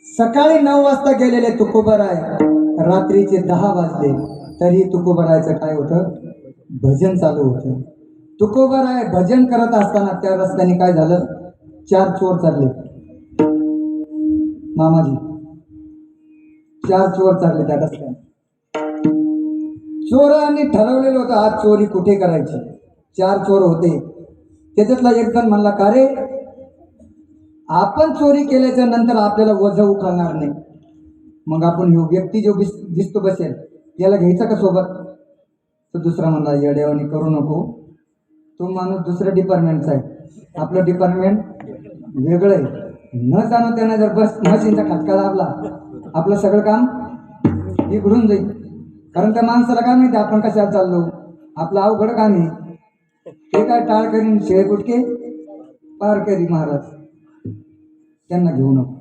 सकाळी 9 वाजता गेलेले तुकोबराय रात्रीचे 10 वाजले तरी तुकोबरायचं काय होतं, भजन चालू होतं. तुकोबराय भजन करत असताना त्या रस्त्याने काय झालं, 4 चोर चालले. मामाजी 4 चोर चालले त्या रस्त्याने. चोरांनी ठरवलेलं होतं आज चोरी कुठे करायची. 4 चोर होते. त्याच्यातला एक जण म्हणला, का रे आपण चोरी केल्याच्या नंतर आपल्याला वजन उचलणार नाही, मग आपण ह्यो व्यक्ती जो दिसतो बसेल याला घ्यायचा का सोबत. तो दुसरा म्हणला, येड्यावानी करू नको, तो माणूस दुसऱ्या डिपार्टमेंटचा आहे, आपलं डिपार्टमेंट वेगळं आहे. न जाणं त्यानं जर बस मशीनचा खटका दाबला आपलं सगळं काम बिघडून जाईल. कारण त्या माणसाला काय माहिती आपण कशाला चाललो, आपलं अवघड काम आहे. ते काय टाळ करीन शेळ गुटके पार करी महाराज, त्यांना घेऊ नको.